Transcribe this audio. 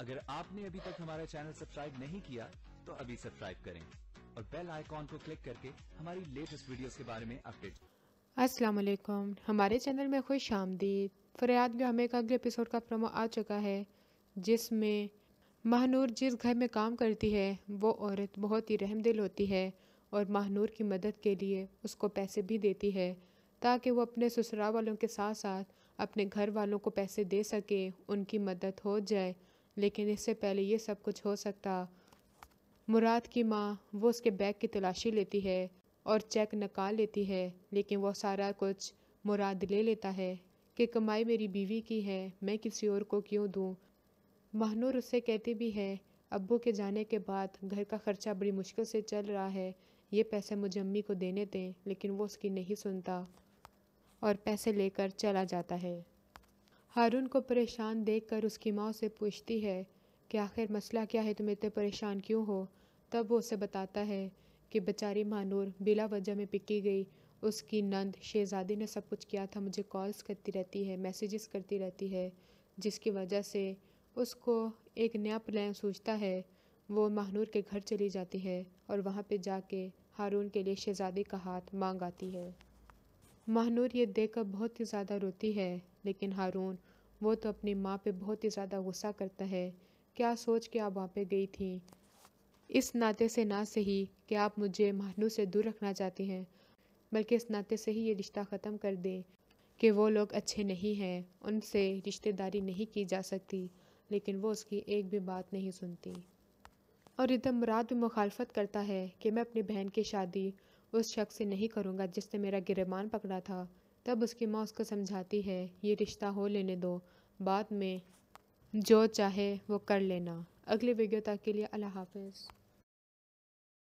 अगर आपने अभी तक हमारा चैनल सब्सक्राइब नहीं किया तो अभी सब्सक्राइब करें और बेल आइकॉन को क्लिक करके हमारी लेटेस्ट वीडियोस के बारे में अपडेट। अस्सलाम वालेकुम, हमारे चैनल में खुश आमदीद। फरियाद में हमें एक अगले एपिसोड का प्रोमो आ चुका है जिसमें महानूर जिस घर में काम करती है वो औरत बहुत ही रहमदिल होती है और महानूर की मदद के लिए उसको पैसे भी देती है ताकि वो अपने ससुराल वालों के साथ साथ अपने घर वालों को पैसे दे सके, उनकी मदद हो जाए। लेकिन इससे पहले ये सब कुछ हो सकता, मुराद की माँ वो उसके बैग की तलाशी लेती है और चेक निकाल लेती है, लेकिन वो सारा कुछ मुराद ले लेता है कि कमाई मेरी बीवी की है, मैं किसी और को क्यों दूँ। महानूर उससे कहती भी है अब्बू के जाने के बाद घर का खर्चा बड़ी मुश्किल से चल रहा है, ये पैसे मुझे अम्मी को देने दें, लेकिन वो उसकी नहीं सुनता और पैसे लेकर चला जाता है। हारून को परेशान देखकर उसकी माँ उसे पूछती है कि आखिर मसला क्या है, तुम इतने परेशान क्यों हो। तब वो उसे बताता है कि बेचारी महानूर बिला वजह में पिटी गई, उसकी नंद शहजादी ने सब कुछ किया था, मुझे कॉल्स करती रहती है, मैसेजेस करती रहती है, जिसकी वजह से उसको एक नया प्लान सूझता है। वो महानूर के घर चली जाती है और वहाँ पे जाके हारून के लिए शहजादी का हाथ मांग आती है। महानूर ये देखकर बहुत ही ज़्यादा रोती है, लेकिन हारून वो तो अपनी माँ पे बहुत ही ज़्यादा गुस्सा करता है। क्या सोच के आप वहाँ पे गई थी, इस नाते से ना सही कि आप मुझे महानूर से दूर रखना चाहती हैं, बल्कि इस नाते से ही ये रिश्ता ख़त्म कर दें कि वो लोग अच्छे नहीं हैं, उनसे रिश्तेदारी नहीं की जा सकती। लेकिन वो उसकी एक भी बात नहीं सुनती और इधर मुराद भी मुखालफत करता है कि मैं अपनी बहन की शादी उस शख्स से नहीं करूँगा जिसने मेरा गिरबान पकड़ा था। तब उसकी माँ उसको समझाती है ये रिश्ता हो लेने दो, बाद में जो चाहे वो कर लेना। अगली वीडियो तक के लिए अल्लाह हाफ़िज़।